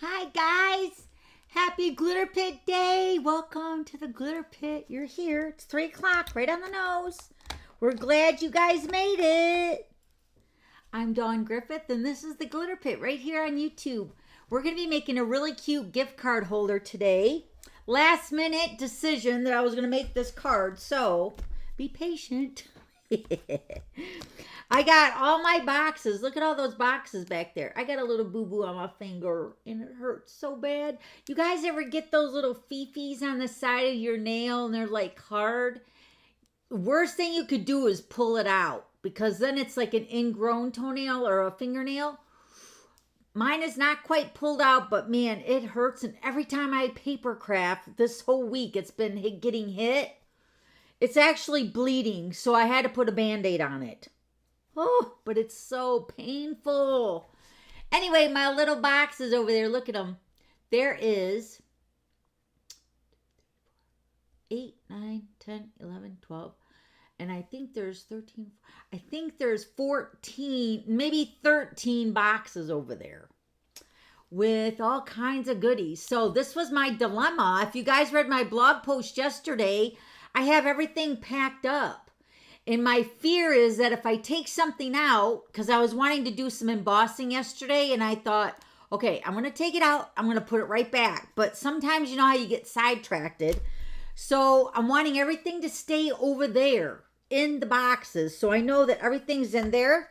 Hi guys, happy Glitter Pit Day. Welcome to the Glitter Pit. You're here. It's 3 o'clock, right on the nose. We're glad you guys made it. I'm Dawn Griffith and this is the Glitter Pit right here on YouTube. We're going to be making a really cute gift card holder today. Last minute decision that I was going to make this card, so be patient. I got all my boxes. Look at all those boxes back there. I got a little boo-boo on my finger and it hurts so bad. You guys ever get those little fifis on the side of your nail and they're like hard? Worst thing you could do is pull it out because then it's like an ingrown toenail or a fingernail. Mine is not quite pulled out, but man, it hurts. And every time I paper craft this whole week, it's been getting hit. It's actually bleeding, so I had to put a Band-Aid on it. Oh, but it's so painful. Anyway, my little boxes over there, look at them. There is 8, 9, 10, 11, 12. And I think there's 13. I think there's 14, maybe 13 boxes over there with all kinds of goodies. So this was my dilemma. If you guys read my blog post yesterday, I have everything packed up. And my fear is that if I take something out, because I was wanting to do some embossing yesterday, and I thought, okay, I'm going to take it out. I'm going to put it right back. But sometimes you know how you get sidetracked. So I'm wanting everything to stay over there in the boxes. So I know that everything's in there.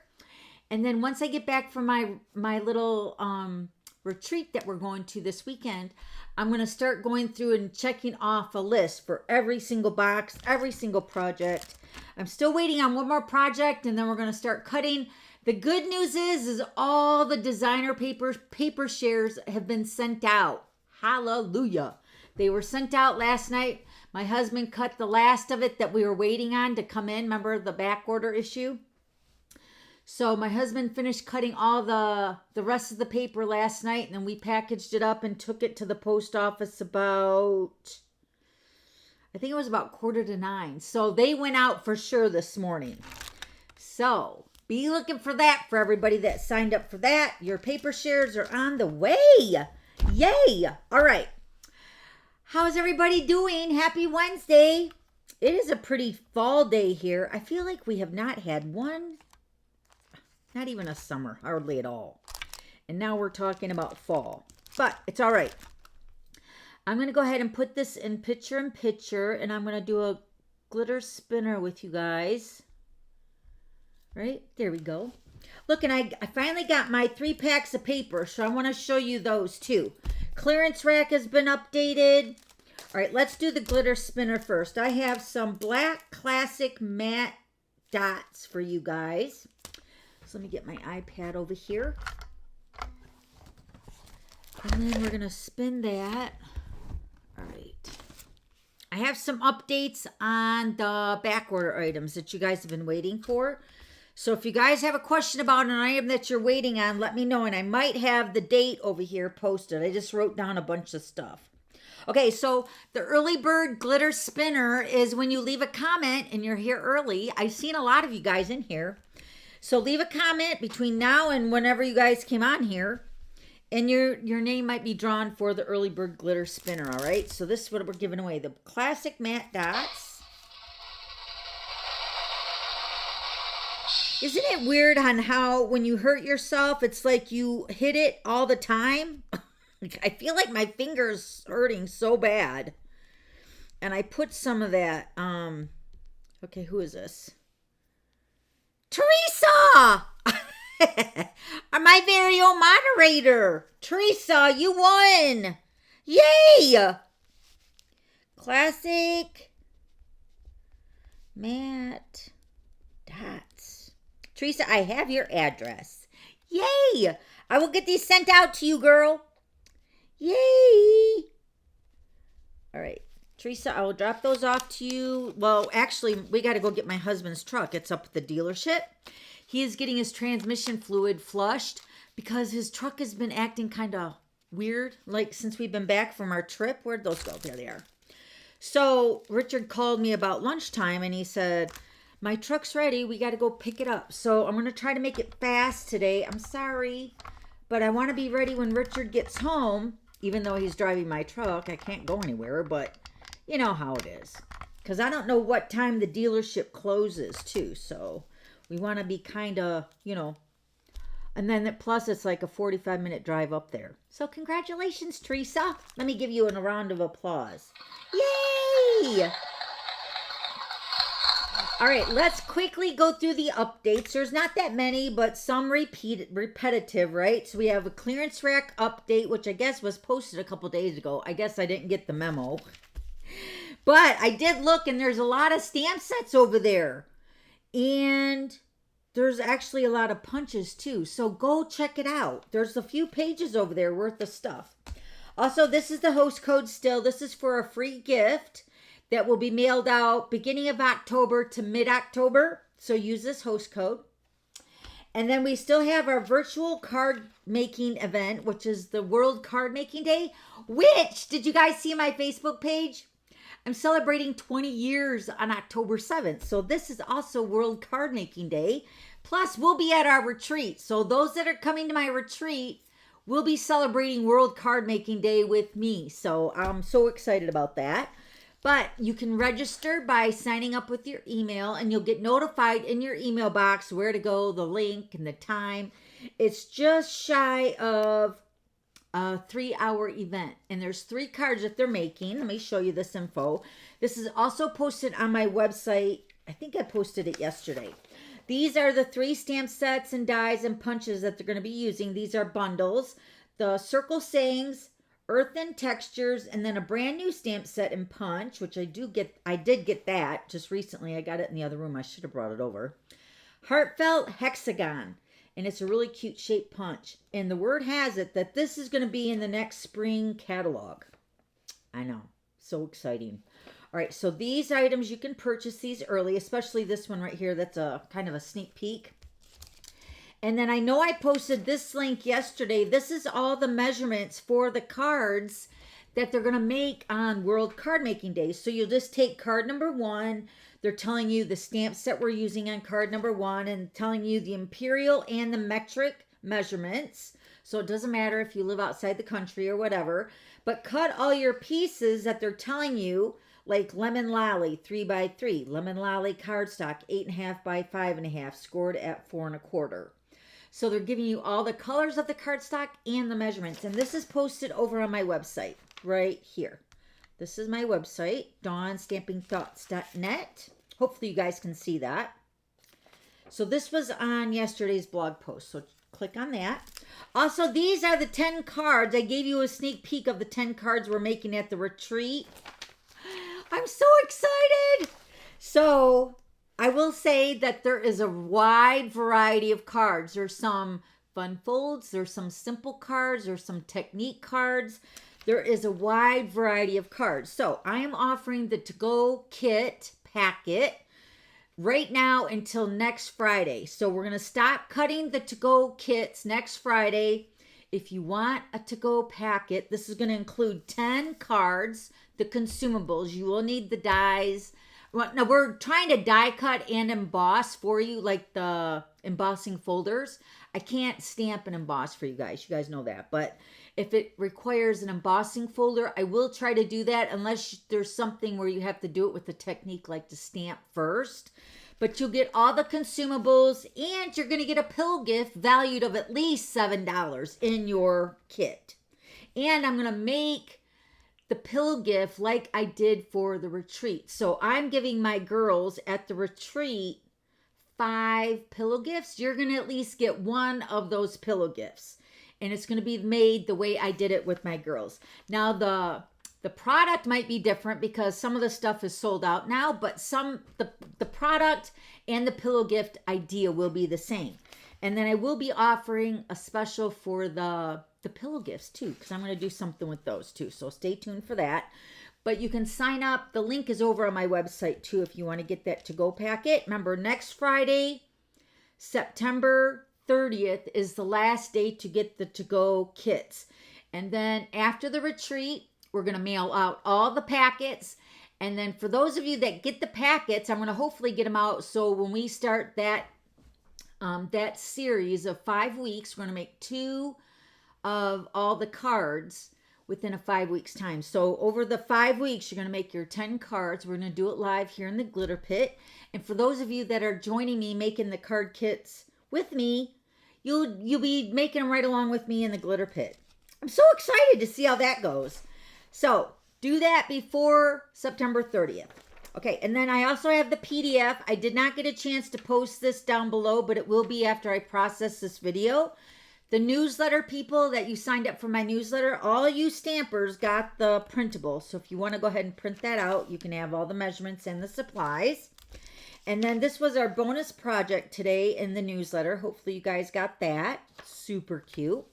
And then once I get back from my little retreat that we're going to this weekend, I'm going to start going through and checking off a list for every single box, every single project. I'm still waiting on one more project and then we're going to start cutting. The good news is all the designer paper shares have been sent out. Hallelujah. They were sent out last night. My husband cut the last of it that we were waiting on to come in. Remember the back order issue? So my husband finished cutting all the rest of the paper last night, and then we packaged it up and took it to the post office about, I think it was about 8:45. So they went out for sure this morning. So be looking for that for everybody that signed up for that. Your paper shares are on the way. Yay. All right. How's everybody doing? Happy Wednesday. It is a pretty fall day here. I feel like we have not had one. Not even a summer, hardly at all. And now we're talking about fall. But it's all right. I'm going to go ahead and put this in picture, and I'm going to do a glitter spinner with you guys. Right? There we go. Look, and I finally got my 3 packs of paper, so I want to show you those too. Clearance rack has been updated. All right, let's do the glitter spinner first. I have some black classic matte dots for you guys. So let me get my iPad over here. And then we're going to spin that. All right. I have some updates on the back order items that you guys have been waiting for. So if you guys have a question about an item that you're waiting on, let me know. And I might have the date over here posted. I just wrote down a bunch of stuff. Okay, so the early bird glitter spinner is when you leave a comment and you're here early. I've seen a lot of you guys in here. So leave a comment between now and whenever you guys came on here. And your name might be drawn for the early bird glitter spinner, all right? So this is what we're giving away. The classic matte dots. Isn't it weird on how when you hurt yourself, it's like you hit it all the time? I feel like my finger's hurting so bad. And I put some of that, okay, who is this? Teresa! My very own moderator. Teresa, you won. Yay! Classic matte dots. Teresa, I have your address. Yay! I will get these sent out to you, girl. Yay! All right. Teresa, I will drop those off to you. Well, actually, we got to go get my husband's truck. It's up at the dealership. He is getting his transmission fluid flushed because his truck has been acting kind of weird, like since we've been back from our trip. Where'd those go? There they are. So Richard called me about lunchtime and he said, my truck's ready. We got to go pick it up. So I'm going to try to make it fast today. I'm sorry, But I want to be ready when Richard gets home, even though he's driving my truck. I can't go anywhere, but you know how it is. Because I don't know what time the dealership closes, too. So we want to be kind of, you know. And then plus it's like a 45-minute drive up there. So congratulations, Teresa. Let me give you a round of applause. Yay! All right, let's quickly go through the updates. There's not that many, but some repetitive, right? So we have a clearance rack update, which I guess was posted a couple days ago. I guess I didn't get the memo. But I did look, and there's a lot of stamp sets over there. And there's actually a lot of punches, too. So go check it out. There's a few pages over there worth of stuff. Also, this is the host code still. This is for a free gift that will be mailed out beginning of October to mid-October. So use this host code. And then we still have our virtual card making event, which is the World Card Making Day, which, did you guys see my Facebook page? I'm celebrating 20 years on October 7th. So this is also World Card Making Day. Plus, we'll be at our retreat. So those that are coming to my retreat will be celebrating World Card Making Day with me. So I'm so excited about that. But you can register by signing up with your email, and you'll get notified in your email box where to go, the link, and the time. It's just shy of a 3-hour event, and there's 3 cards that they're making. Let me show you this info. This is also posted on my website. I think I posted it yesterday. These are the 3 stamp sets and dies and punches that they're going to be using. These are bundles. The circle sayings, earthen textures, and then a brand new stamp set and punch, which I did get that just recently. I got it in the other room. I should have brought it over. Heartfelt hexagon, and it's a really cute shaped punch. And the word has it that this is going to be in the next spring catalog. I know, so exciting. All right, so these items, you can purchase these early, especially this one right here. That's a kind of a sneak peek. And then I know I posted this link yesterday. This is all the measurements for the cards that they're going to make on World Card Making Day. So you'll just take card number 1. They're telling you the stamp set we're using on card number 1 and telling you the imperial and the metric measurements. So it doesn't matter if you live outside the country or whatever. But cut all your pieces that they're telling you, like Lemon Lolly 3x3, Lemon Lolly cardstock 8.5 by 5.5, scored at 4 1/4. So they're giving you all the colors of the cardstock and the measurements. And this is posted over on my website right here. This is my website, dawnstampingthoughts.net. Hopefully you guys can see that. So this was on yesterday's blog post. So click on that. Also, these are the 10 cards. I gave you a sneak peek of the 10 cards we're making at the retreat. I'm so excited. So I will say that there is a wide variety of cards. There's some fun folds. There's some simple cards. There's some technique cards. There is a wide variety of cards. So I am offering the to-go kit packet right now until next Friday. So we're going to stop cutting the to-go kits next Friday. If you want a to-go packet, this is going to include 10 cards, the consumables. You will need the dies. Now, we're trying to die cut and emboss for you, like the embossing folders. I can't stamp and emboss for you guys. You guys know that. But if it requires an embossing folder, I will try to do that unless there's something where you have to do it with a technique like to stamp first. But you'll get all the consumables, and you're going to get a pill gift valued of at least $7 in your kit. And I'm going to make the pill gift like I did for the retreat. So I'm giving my girls at the retreat 5 pillow gifts. You're going to at least get 1 of those pillow gifts. And it's going to be made the way I did it with my girls. Now, the product might be different because some of the stuff is sold out now, but the product and the pillow gift idea will be the same. And then I will be offering a special for the pillow gifts too, because I'm going to do something with those too. So stay tuned for that. But you can sign up. The link is over on my website too if you want to get that to-go packet. Remember, next Friday, September 30th is the last day to get the to-go kits. And then after the retreat, we're going to mail out all the packets. And then for those of you that get the packets, I'm going to hopefully get them out. So when we start that series of 5 weeks, we're going to make 2 of all the cards within a 5 weeks time. So over the 5 weeks, you're going to make your 10 cards. We're going to do it live here in the glitter pit. And for those of you that are joining me making the card kits with me, you'll be making them right along with me in the glitter pit. I'm so excited to see how that goes. So do that before September 30th. Okay, and then I also have the PDF. I did not get a chance to post this down below, but it will be after I process this video. The newsletter people that you signed up for my newsletter, all you stampers got the printable. So if you want to go ahead and print that out, you can have all the measurements and the supplies. And then this was our bonus project today in the newsletter. Hopefully you guys got that. Super cute.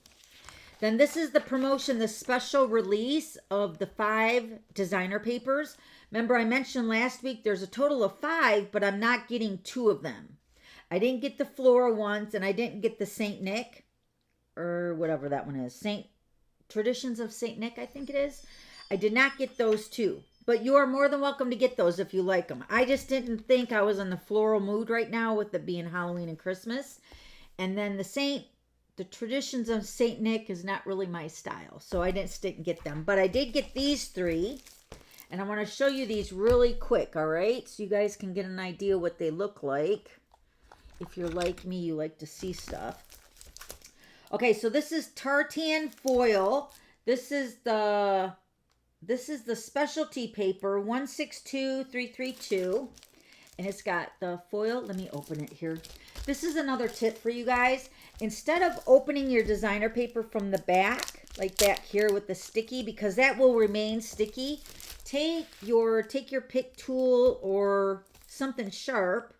Then this is the promotion, the special release of the 5 designer papers. Remember I mentioned last week there's a total of 5, but I'm not getting 2 of them. I didn't get the Flora ones, and I didn't get the St. Nick, or whatever that one is. Traditions of St. Nick, I think it is. I did not get those 2. But you are more than welcome to get those if you like them. I just didn't think I was in the floral mood right now with it being Halloween and Christmas. And then the Traditions of St. Nick is not really my style. So I didn't get them. But I did get these 3. And I want to show you these really quick, all right? So you guys can get an idea what they look like. If you're like me, you like to see stuff. Okay, so this is tartan foil. This is the specialty paper 162332, and it's got the foil. Let me open it here. This is another tip for you guys. Instead of opening your designer paper from the back, like back here with the sticky, because that will remain sticky, take your pick tool or something sharp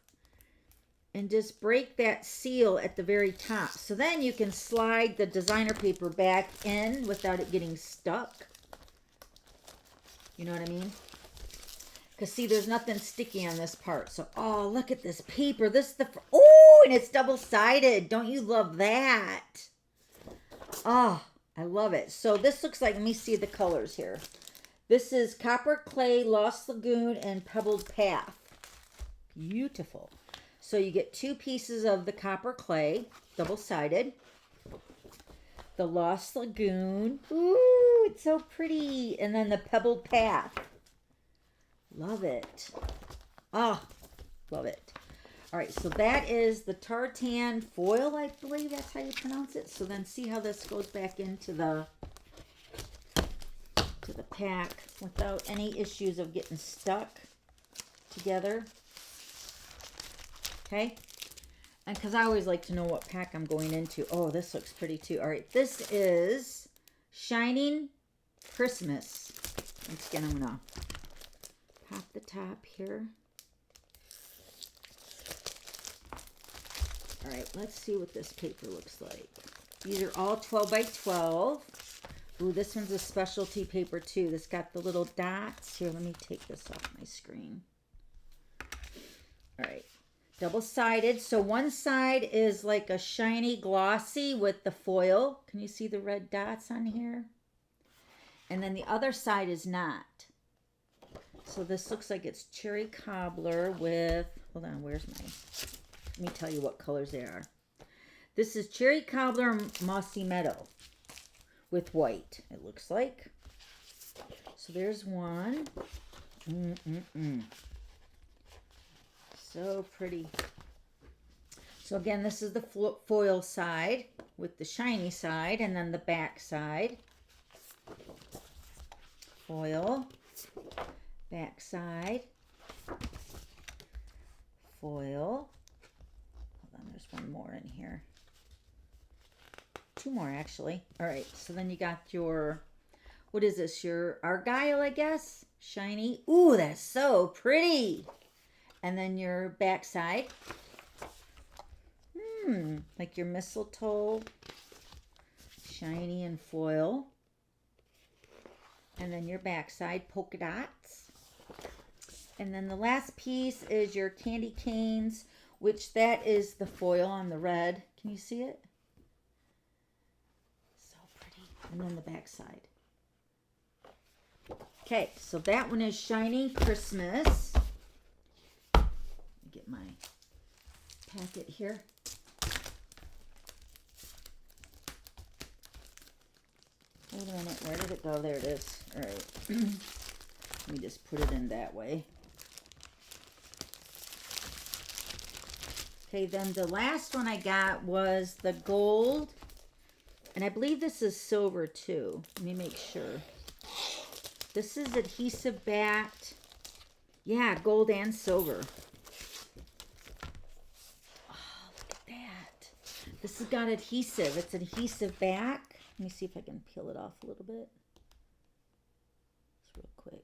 and just break that seal at the very top. So then you can slide the designer paper back in without it getting stuck. You know what I mean? Because see, there's nothing sticky on this part. So, oh, look at this paper. This is oh, and it's double-sided. Don't you love that? Oh, I love it. So this looks like, let me see the colors here. This is Copper Clay, Lost Lagoon, and Pebbled Path. Beautiful. So you get 2 pieces of the Copper Clay, double-sided. The Lost Lagoon. Ooh, it's so pretty. And then the Pebbled Path. Love it. Oh, love it. All right, so that is the tartan foil, I believe that's how you pronounce it. So then see how this goes back into the pack without any issues of getting stuck together. Okay. And because I always like to know what pack I'm going into. Oh, this looks pretty too. All right, this is Shining Christmas. Once again, I'm going to pop the top here. All right, let's see what this paper looks like. These are all 12 by 12. Ooh, this one's a specialty paper too. This got the little dots. Here, let me take this off my screen. All right. Double-sided. So one side is like a shiny glossy with the foil. Can you see the red dots on here? And then the other side is not. So this looks like it's cherry cobbler with, hold on, where's my, let me tell you what colors they are. This is cherry cobbler mossy meadow with white, it looks like. So there's one. So pretty. So again, this is the foil side with the shiny side, and then the back side. Foil, back side, foil. Hold on, there's one more in here. 2 more actually. All right, so then you got your, what is this? Your Argyle, I guess. Shiny. Ooh, that's so pretty. And then your back side. Like your mistletoe. Shiny and foil. And then your back side, polka dots. And then the last piece is your candy canes, which that is the foil on the red. Can you see it? So pretty. And then the back side. Okay, so that one is Shining Christmas. Get my packet here. Where did it go? There it is. All right. Let me just put it in that way. Okay, then the last one I got was the gold. And I believe this is silver too. Let me make sure. This is adhesive backed. Yeah, gold and silver. Oh, look at that. This has got adhesive. It's adhesive back. Let me see if I can peel it off a little bit. Just real quick.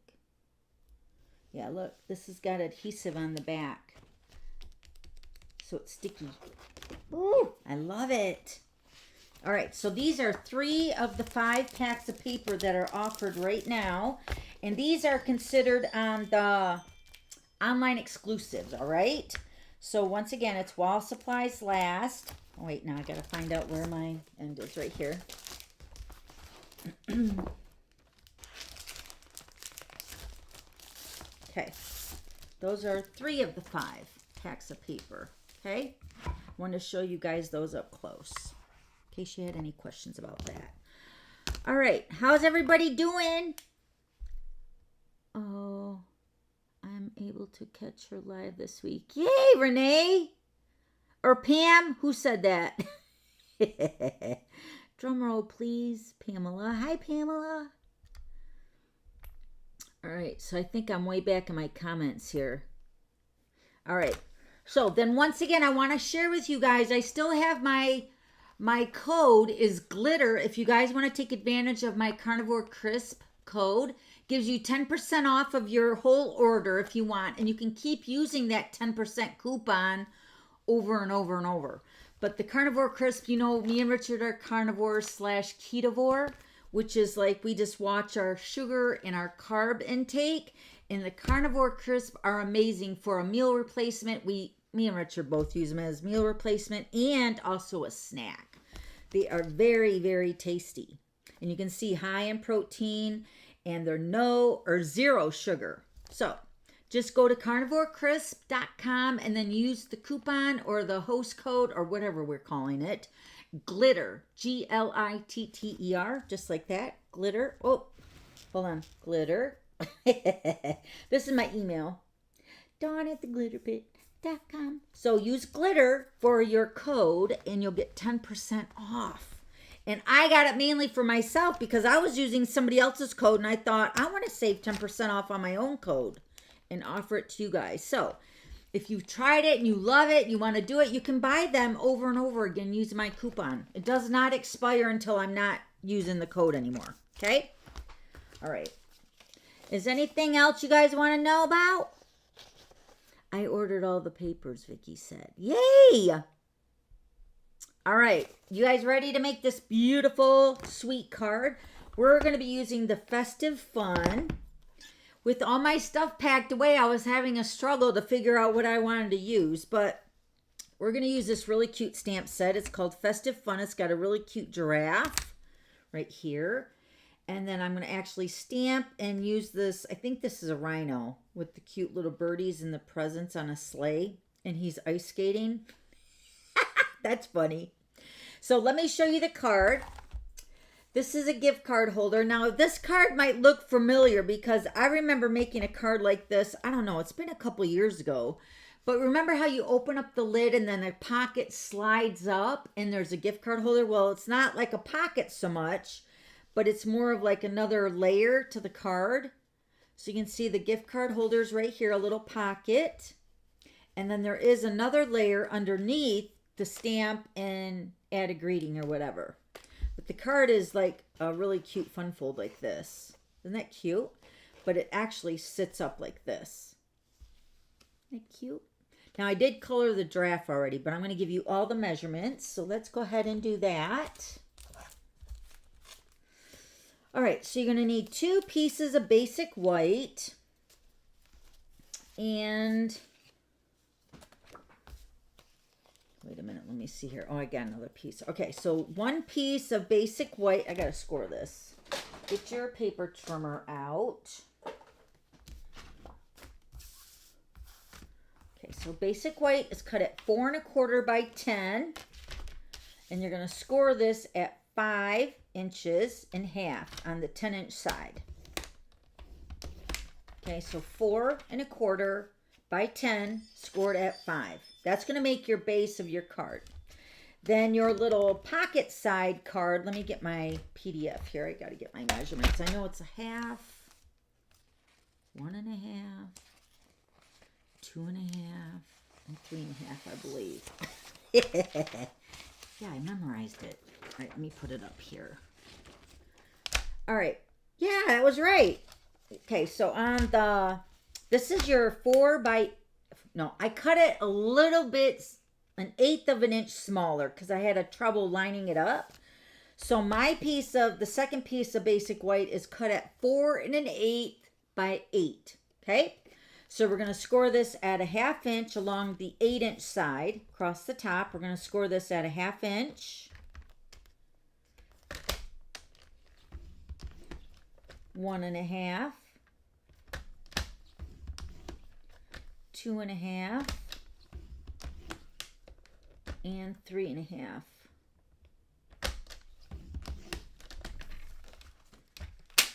Yeah, look. This has got adhesive on the back. So it's sticky. Ooh, I love it. All right, so these are 3 of the 5 packs of paper that are offered right now. And these are considered on the online exclusives, all right? So once again, it's while supplies last. Oh, wait, now I got to find out where my end is right here. Okay, those are 3 of the 5 packs of paper. Okay, I want to show you guys those up close in case you had any questions about that. All right, how's everybody doing? Oh, I'm able to catch her live this week. Yay, Renee! Or Pam, who said that? Drum roll, please. Pamela. Hi, Pamela. All right, so I think I'm way back in my comments here. All right. So then once again, I want to share with you guys, I still have my code is glitter. If you guys want to take advantage of my Carnivore Crisp code, gives you 10% off of your whole order if you want. And you can keep using that 10% coupon over and over and over. But the Carnivore Crisp, you know, me and Richard are carnivore / ketovore, which is like we just watch our sugar and our carb intake. And the Carnivore Crisp are amazing for a meal replacement. Me and Richard both use them as meal replacement and also a snack. They are very, very tasty. And you can see high in protein and they're no or zero sugar. So just go to carnivorecrisp.com and then use the coupon or the host code or whatever we're calling it. Glitter. Glitter. Just like that. Glitter. Oh, hold on. Glitter. This is my email. Dawn@theglitterpit.com. So use glitter for your code and you'll get 10% off. And I got it mainly for myself because I was using somebody else's code and I thought I want to save 10% off on my own code and offer it to you guys. So if you've tried it and you love it, you want to do it, you can buy them over and over again using my coupon. It does not expire until I'm not using the code anymore. Okay? All right. Is anything else you guys want to know about? I ordered all the papers, Vicky said. Yay! All right. You guys ready to make this beautiful, sweet card? We're going to be using the Festive Fun. With all my stuff packed away, I was having a struggle to figure out what I wanted to use. But we're going to use this really cute stamp set. It's called Festive Fun. It's got a really cute giraffe right here. And then I'm going to actually stamp and use this. I think this is a rhino with the cute little birdies and the presents on a sleigh. And he's ice skating. That's funny. So let me show you the card. This is a gift card holder. Now, this card might look familiar because I remember making a card like this. I don't know. It's been a couple years ago. But remember how you open up the lid and then the pocket slides up and there's a gift card holder? Well, it's not like a pocket so much, but it's more of like another layer to the card. So you can see the gift card holders right here, a little pocket. And then there is another layer underneath to stamp and add a greeting or whatever. But the card is like a really cute fun fold like this. Isn't that cute? But it actually sits up like this. Isn't that cute? Now I did color the giraffe already, but I'm going to give you all the measurements. So let's go ahead and do that. All right, so you're going to need 2 pieces of basic white and wait a minute, let me see here. Oh, I got another piece. Okay, so 1 piece of basic white. I got to score this. Get your paper trimmer out. Okay, so basic white is cut at 4 1/4 by 10. And you're going to score this at 5 inches in half on the 10-inch side. Okay, so 4 1/4 by 10 scored at 5. That's going to make your base of your card. Then your little pocket side card, let me get my PDF here. I got to get my measurements. I know it's a half, 1 1/2, 2 1/2, and 3 1/2, I believe. Yeah, I memorized it. All right, let me put it up here. All right. Yeah, that was right. Okay, so on the, this is your 4 by, no, I cut it a little bit, 1/8 of an inch smaller because I had a trouble lining it up. So my piece of, the second piece of basic white is cut at 4 1/8 by 8. Okay, so we're going to score this at a 1/2 inch along the 8-inch side across the top. We're going to score this at a 1/2 inch. 1 1/2, 2 1/2, and 3 1/2.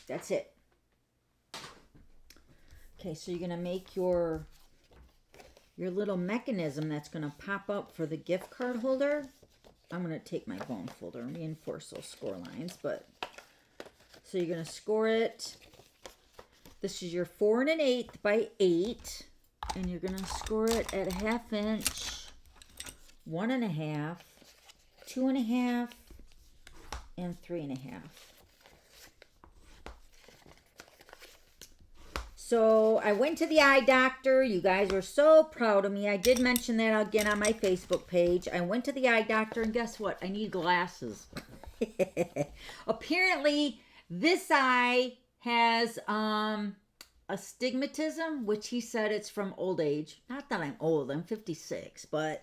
That's it. Okay, so you're going to make your little mechanism that's going to pop up for the gift card holder. I'm going to take my bone folder and reinforce those score lines, but so you're going to score it. This is your 4 1/8 by 8, and you're going to score it at a 1/2 inch, 1 1/2, 2 1/2, and 3 1/2. So I went to the eye doctor. You guys were so proud of me. I did mention that again on my Facebook page. I went to the eye doctor, and guess what? I need glasses. Apparently, this eye has astigmatism, which he said it's from old age. Not that I'm old. I'm 56. But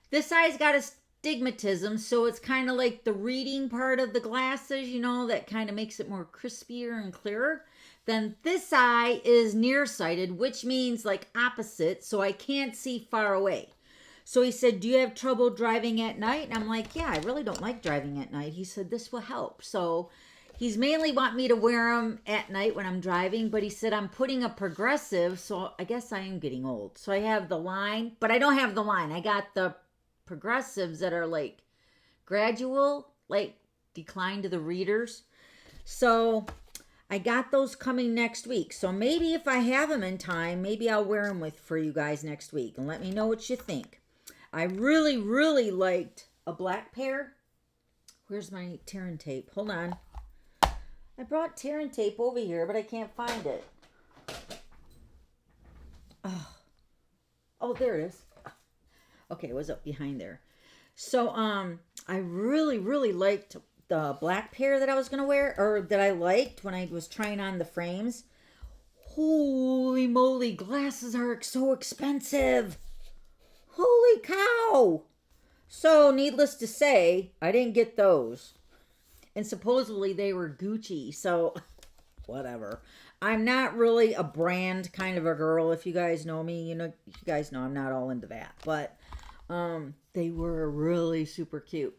this eye's got astigmatism, so it's kind of like the reading part of the glasses, you know, that kind of makes it more crispier and clearer. Then this eye is nearsighted, which means like opposite, so I can't see far away. So he said, do you have trouble driving at night? And I'm like, yeah, I really don't like driving at night. He said, this will help. So he's mainly want me to wear them at night when I'm driving, but he said, I'm putting a progressive, so I guess I am getting old. So I have the line, but I don't have the line. I got the progressives that are like gradual, like decline to the readers. So I got those coming next week. So maybe if I have them in time, maybe I'll wear them for you guys next week. And let me know what you think. I really, really liked a black pair. Where's my tear and tape? Hold on. I brought tear and tape over here, but I can't find it. Oh, there it is. Okay, it was up behind there. So, I really, really liked the black pair that I was going to wear, or that I liked when I was trying on the frames. Holy moly, glasses are so expensive. Holy cow. So, needless to say, I didn't get those. And supposedly they were Gucci, so whatever. I'm not really a brand kind of a girl. If you guys know me, you guys know I'm not all into that. But they were really super cute.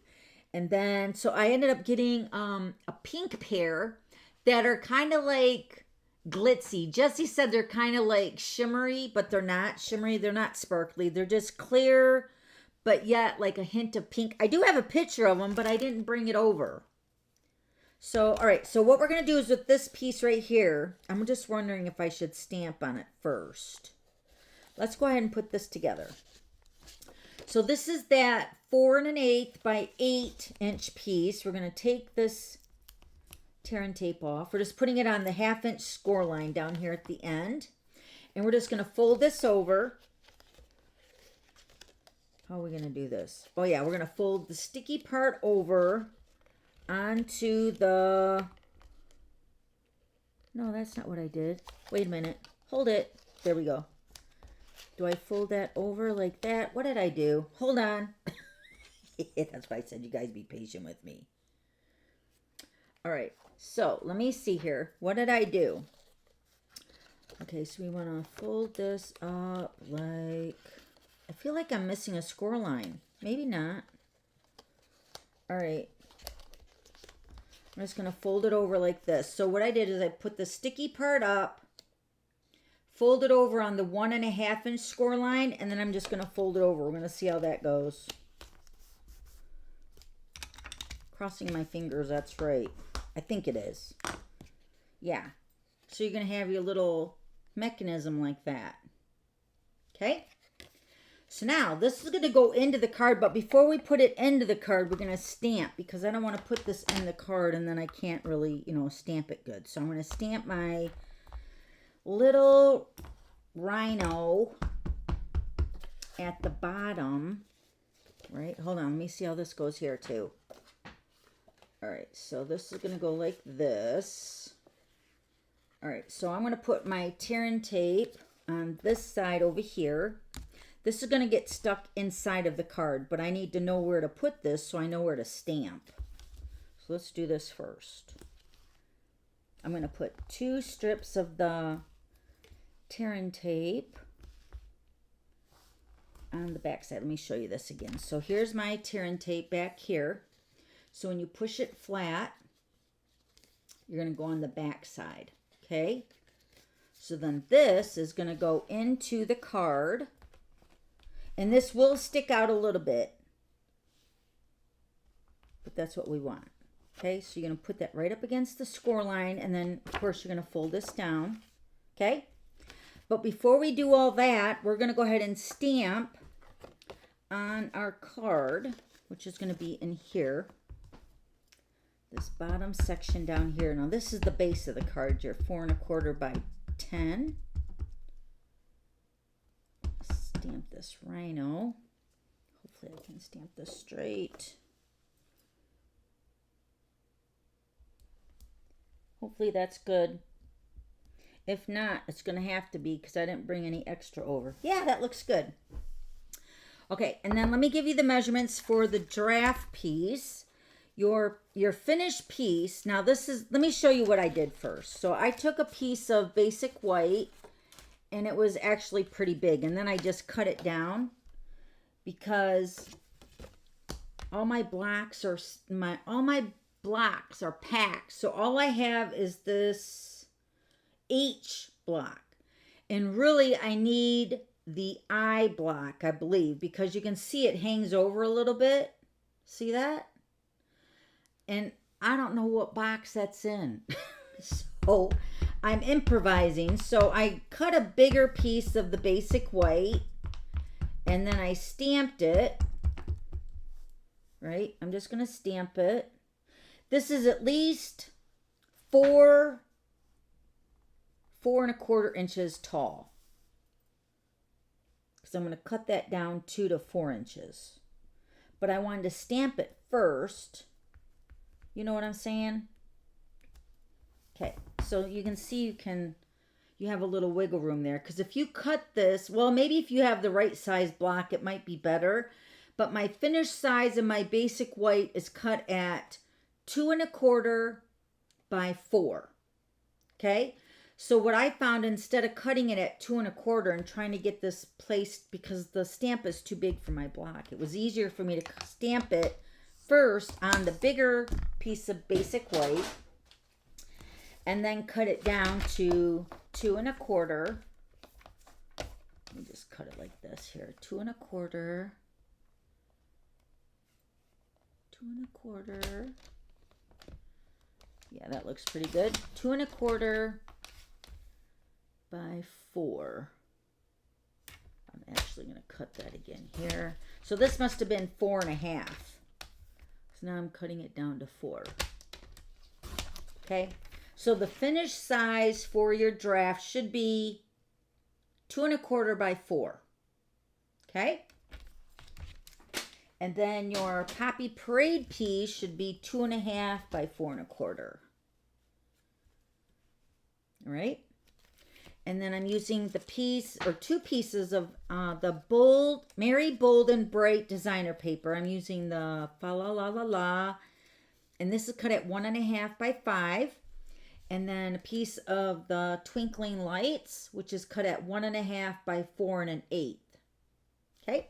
And then, so I ended up getting a pink pair that are kind of like glitzy. Jessie said they're kind of like shimmery, but they're not shimmery. They're not sparkly. They're just clear, but yet like a hint of pink. I do have a picture of them, but I didn't bring it over. So, all right. So what we're going to do is with this piece right here, I'm just wondering if I should stamp on it first. Let's go ahead and put this together. So this is that 4 1/8 by 8-inch piece. We're going to take this tear and tape off. We're just putting it on the 1/2 inch score line down here at the end. And we're just going to fold this over. How are we going to do this? Oh yeah, we're going to fold the sticky part over onto the... No, that's not what I did. Wait a minute. Hold it. There we go. Do I fold that over like that? What did I do? Hold on. That's why I said you guys be patient with me. All right. So let me see here. What did I do? Okay, so we want to fold this up like... I feel like I'm missing a score line. Maybe not. All right. I'm just going to fold it over like this. So what I did is I put the sticky part up, fold it over on the 1.5 inch score line, and then I'm just going to fold it over. We're going to see how that goes. Crossing my fingers, that's right. I think it is. Yeah. So you're going to have your little mechanism like that. Okay? So now this is going to go into the card, but before we put it into the card, we're going to stamp, because I don't want to put this in the card and then I can't really, you know, stamp it good. So I'm going to stamp my little rhino at the bottom, right? Hold on, let me see how this goes here too. All right, so this is going to go like this. All right, so I'm going to put my tear and tape on this side over here. This is going to get stuck inside of the card, but I need to know where to put this so I know where to stamp. So let's do this first. I'm going to put 2 strips of the tear and tape on the back side. Let me show you this again. So here's my tear and tape back here. So when you push it flat, you're going to go on the back side. Okay? So then this is going to go into the card. And this will stick out a little bit, but that's what we want. Okay, so you're going to put that right up against the score line, and then, of course, you're going to fold this down. Okay? But before we do all that, we're going to go ahead and stamp on our card, which is going to be in here. This bottom section down here. Now, this is the base of the card. You're 4 1/4 by 10. Stamp this rhino. Hopefully I can stamp this straight. Hopefully that's good. If not, it's going to have to be because I didn't bring any extra over. Yeah, that looks good. Okay, and then let me give you the measurements for the draft piece. Your finished piece. Now this is, let me show you what I did first. So I took a piece of basic white, and it was actually pretty big, and then I just cut it down because all my blocks are packed. So all I have is this H block, and really I need the I block, I believe, because you can see it hangs over a little bit. See that? And I don't know what box that's in. So I'm improvising. So I cut a bigger piece of the basic white, and then I stamped it. Right? I'm just going to stamp it. This is at least 4 1/4 inches tall. So I'm going to cut that down 2 to 4 inches. But I wanted to stamp it first. You know what I'm saying? Okay, so you can see you have a little wiggle room there. Because if you cut this, well, maybe if you have the right size block, it might be better. But my finished size of my basic white is cut at 2 1/4 by 4. Okay? So what I found, instead of cutting it at 2 1/4 and trying to get this placed because the stamp is too big for my block, it was easier for me to stamp it first on the bigger piece of basic white and then cut it down to 2 1/4. Let me just cut it like this here. 2 1/4. 2 1/4. Yeah, that looks pretty good. 2 1/4 by 4. I'm actually going to cut that again here. So this must have been 4 1/2. So now I'm cutting it down to 4. Okay. So the finished size for your draft should be 2 1/4 by 4. Okay. And then your Poppy Parade piece should be 2 1/2 by 4 1/4. All right. And then I'm using the piece or 2 pieces of the Merry Bold and Bright designer paper. I'm using the Fa La La La La. And this is cut at 1 1/2 by 5. And then a piece of the Twinkling Lights, which is cut at 1 1/2 by 4 1/8. Okay.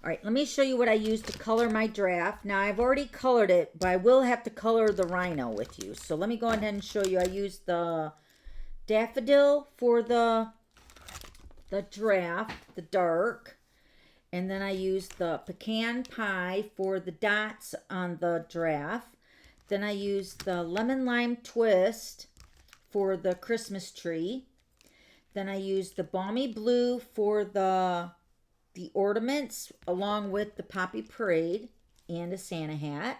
All right, let me show you what I used to color my draft. Now, I've already colored it, but I will have to color the rhino with you. So let me go ahead and show you. I used the daffodil for the draft, the dark. And then I used the pecan pie for the dots on the draft. Then I used the lemon lime twist for the Christmas tree. Then I used the balmy blue for the ornaments along with the poppy parade and a Santa hat.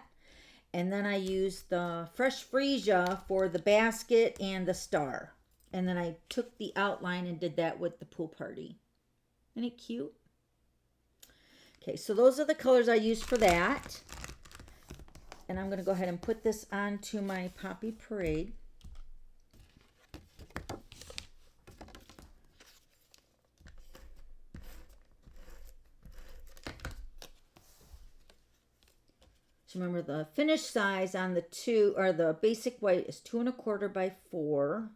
And then I used the fresh freesia for the basket and the star. And then I took the outline and did that with the pool party. Isn't it cute? Okay, so those are the colors I used for that. And I'm going to go ahead and put this onto my poppy parade. So remember, the finished size on the the basic white is 2 1/4 by 4.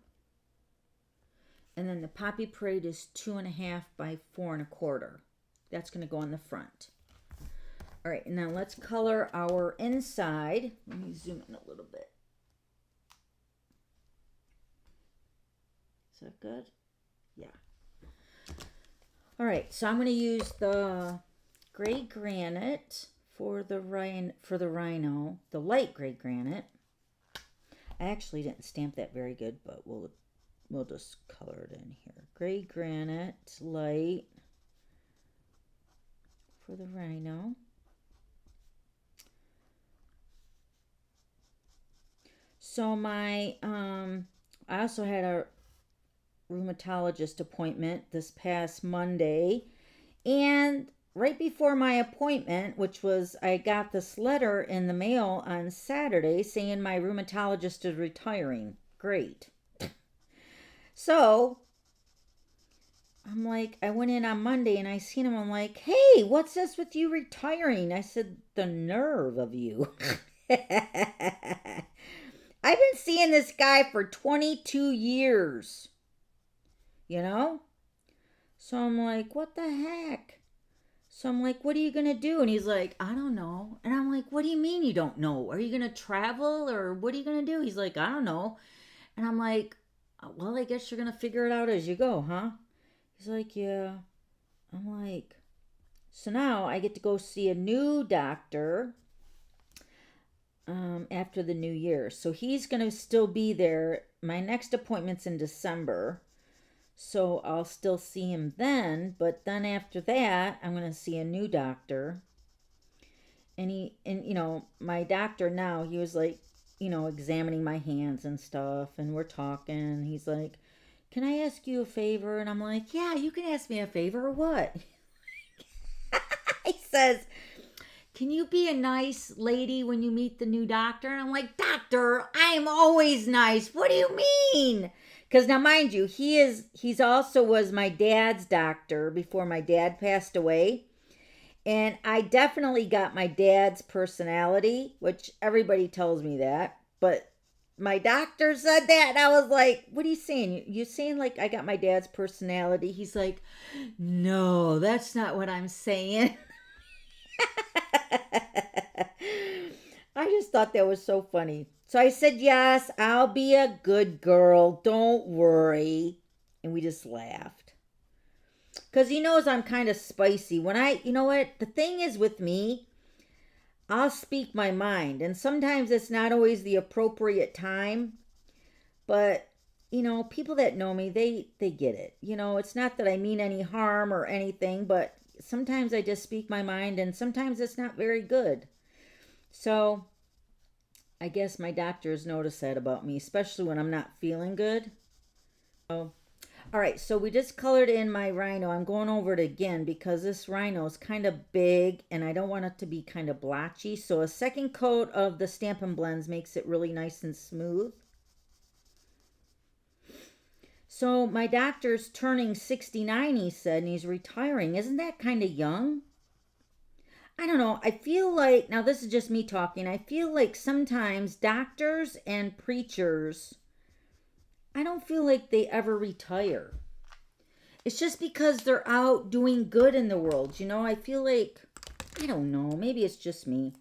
And then the poppy parade is 2 1/2 by 4 1/4. That's going to go on the front. All right, and now let's color our inside. Let me zoom in a little bit. Is that good? Yeah. All right, so I'm going to use the gray granite for the rhino, the light gray granite. I actually didn't stamp that very good, but we'll just color it in here. Gray granite, light for the rhino. So I also had a rheumatologist appointment this past Monday, and right before my appointment, which was, I got this letter in the mail on Saturday saying my rheumatologist is retiring. Great. So I'm like, I went in on Monday and I seen him. I'm like, hey, what's this with you retiring? I said, the nerve of you. I've been seeing this guy for 22 years, you know? So I'm like, what the heck? So I'm like, what are you going to do? And he's like, I don't know. And I'm like, what do you mean you don't know? Are you going to travel or what are you going to do? He's like, I don't know. And I'm like, well, I guess you're going to figure it out as you go, huh? He's like, yeah. I'm like, so now I get to go see a new doctor after the new year. So he's going to still be there. My next appointment's in December. So I'll still see him then, but then after that, I'm going to see a new doctor. And you know, my doctor now, he was like, you know, examining my hands and stuff, and we're talking. He's like, can I ask you a favor? And I'm like, yeah, you can ask me a favor. What? He says, can you be a nice lady when you meet the new doctor? And I'm like, doctor, I'm always nice. What do you mean? Because now, mind you, he's also was my dad's doctor before my dad passed away. And I definitely got my dad's personality, which everybody tells me that. But my doctor said that, and I was like, what are you saying? You saying like I got my dad's personality? He's like, no, that's not what I'm saying. I just thought that was so funny. So I said, yes, I'll be a good girl. Don't worry. And we just laughed. Because he knows I'm kind of spicy. You know what? The thing is with me, I'll speak my mind. And sometimes it's not always the appropriate time. But, you know, people that know me, they get it. You know, it's not that I mean any harm or anything. But sometimes I just speak my mind. And sometimes it's not very good. So I guess my doctors notice that about me, especially when I'm not feeling good. Oh, all right, so we just colored in my rhino. I'm going over it again because this rhino is kind of big and I don't want it to be kind of blotchy. So a second coat of the Stampin' Blends makes it really nice and smooth. So my doctor's turning 69, he said, and he's retiring. Isn't that kind of young? I don't know. I feel like, now this is just me talking, I feel like sometimes doctors and preachers, I don't feel like they ever retire. It's just because they're out doing good in the world. You know, I feel like I don't know. Maybe it's just me.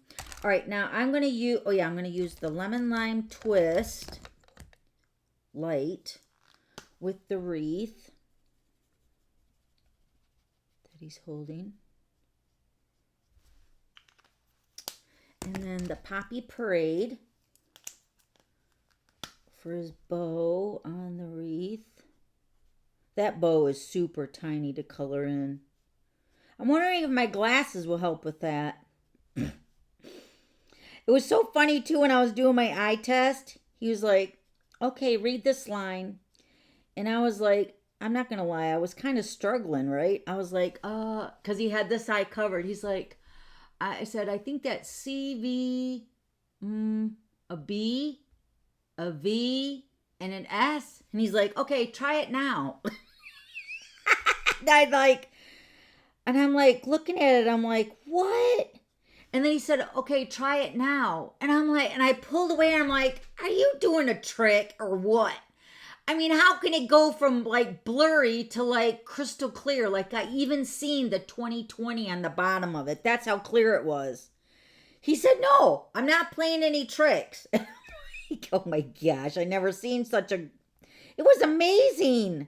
All right, now I'm going to use, oh yeah, I'm going to use the Lemon Lime Twist light with the wreath that he's holding. And then the Poppy Parade for his bow on the wreath. That bow is super tiny to color in. I'm wondering if my glasses will help with that. It was so funny too when I was doing my eye test. He was like, okay, read this line. And I was like, I'm not going to lie. I was kind of struggling, right? I was like, because he had this eye covered. He's like, I said, I think that's CV, a B, a V, and an S. And he's like, okay, try it now. And I'm like, looking at it, I'm like, what? And then he said, okay, try it now. And I'm like, and I pulled away and I'm like, are you doing a trick or what? I mean, how can it go from like blurry to like crystal clear? Like I even seen the 2020 on the bottom of it. That's how clear it was. He said, no, I'm not playing any tricks. Oh my gosh, I never seen such a, it was amazing.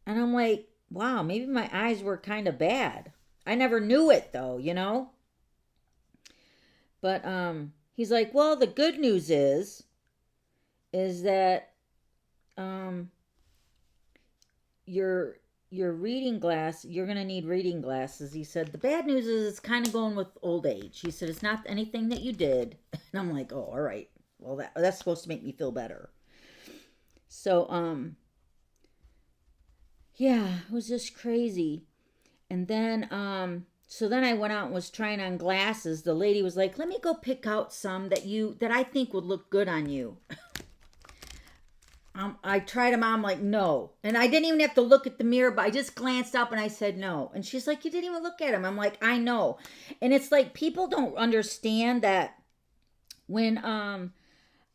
And I'm like, wow, maybe my eyes were kind of bad. I never knew it though, you know? But he's like, well, the good news is that your reading glass, you're going to need reading glasses. He said, the bad news is it's kind of going with old age. He said, it's not anything that you did. And I'm like, oh, all right. Well, that's supposed to make me feel better. So, yeah, it was just crazy. And then, so then I went out and was trying on glasses. The lady was like, let me go pick out some that I think would look good on you. I tried them on, I'm like, no. And I didn't even have to look at the mirror, but I just glanced up and I said no. And she's like, you didn't even look at them. I'm like, I know. And it's like, people don't understand that when,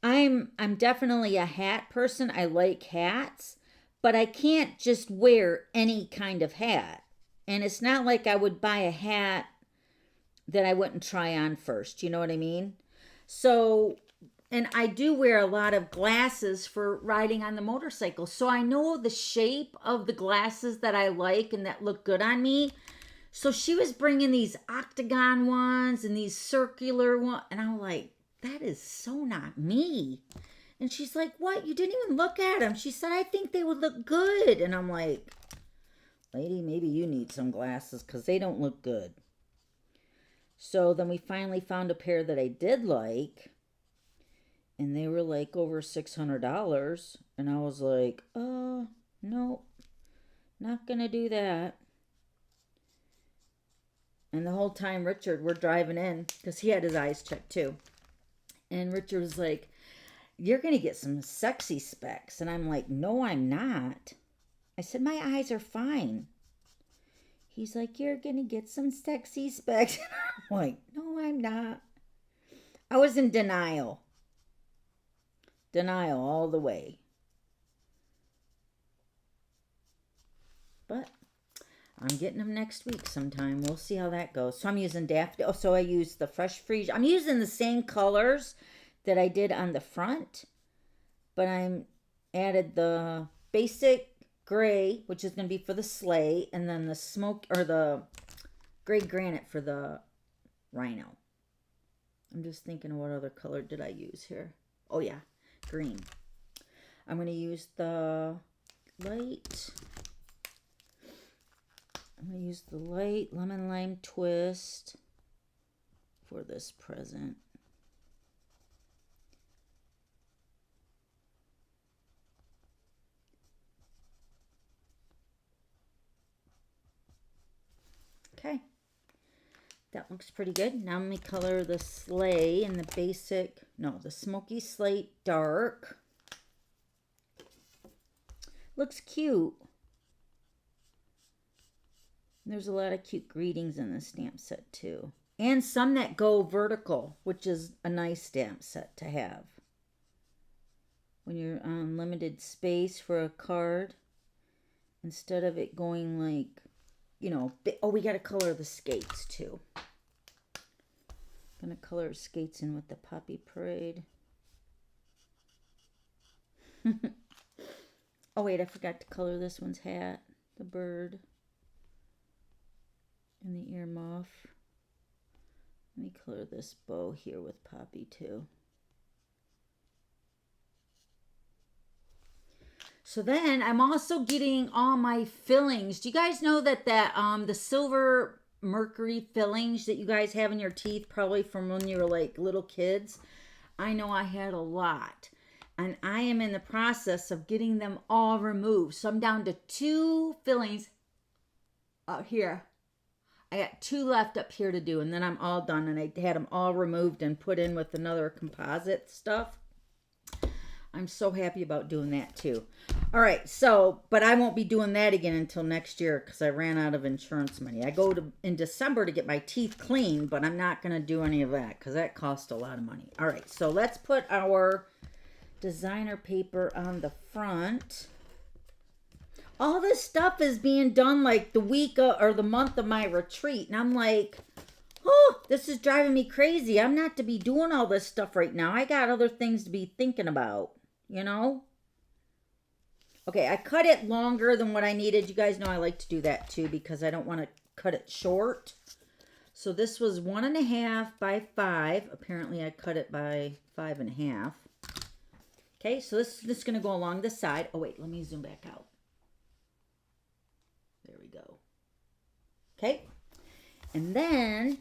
I'm definitely a hat person. I like hats, but I can't just wear any kind of hat. And it's not like I would buy a hat that I wouldn't try on first. You know what I mean? So, and I do wear a lot of glasses for riding on the motorcycle. So I know the shape of the glasses that I like and that look good on me. So she was bringing these octagon ones and these circular ones. And I'm like, that is so not me. And she's like, what? You didn't even look at them. She said, I think they would look good. And I'm like, lady, maybe you need some glasses because they don't look good. So then we finally found a pair that I did like. And they were like over $600. And I was like, no, not going to do that. And the whole time, Richard, we're driving in because he had his eyes checked too. And Richard was like, you're going to get some sexy specs. And I'm like, no, I'm not. I said, my eyes are fine. He's like, you're going to get some sexy specs. And I'm like, no, I'm not. I was in denial. Denial all the way. But I'm getting them next week sometime. We'll see how that goes. So I'm using Daffodil. So I use the Fresh Freeze. I'm using the same colors that I did on the front. But I'm added the basic gray, which is going to be for the sleigh. And then the smoke, or the gray granite for the rhino. I'm just thinking of what other color did I use here. Oh yeah, green. I'm going to use the light. I'm going to use the light lemon lime twist for this present. Okay. That looks pretty good. Now let me color the sleigh in the basic, no, the smoky slate dark. Looks cute. There's a lot of cute greetings in the stamp set too. And some that go vertical, which is a nice stamp set to have. When you're on limited space for a card, instead of it going like, you know, oh, we got to color the skates too. Gonna color skates in with the Poppy Parade. Oh wait, I forgot to color this one's hat, the bird, and the earmuff. Let me color this bow here with Poppy too. So then I'm also getting all my fillings. Do you guys know that the silver mercury fillings that you guys have in your teeth, probably from when you were like little kids? I know I had a lot. And I am in the process of getting them all removed. So I'm down to 2 fillings out here. I got 2 left up here to do, and then I'm all done. And I had them all removed and put in with another composite stuff. I'm so happy about doing that too. All right, so, but I won't be doing that again until next year because I ran out of insurance money. I go in December to get my teeth cleaned, but I'm not going to do any of that because that costs a lot of money. All right, so let's put our designer paper on the front. All this stuff is being done like the week or the month of my retreat, and I'm like, oh, this is driving me crazy. I'm not to be doing all this stuff right now. I got other things to be thinking about, you know? Okay, I cut it longer than what I needed. You guys know I like to do that too because I don't want to cut it short. So this was 1.5 by 5. Apparently I cut it by 5.5. Okay, so this is going to go along the side. Oh, wait, let me zoom back out. There we go. Okay, and then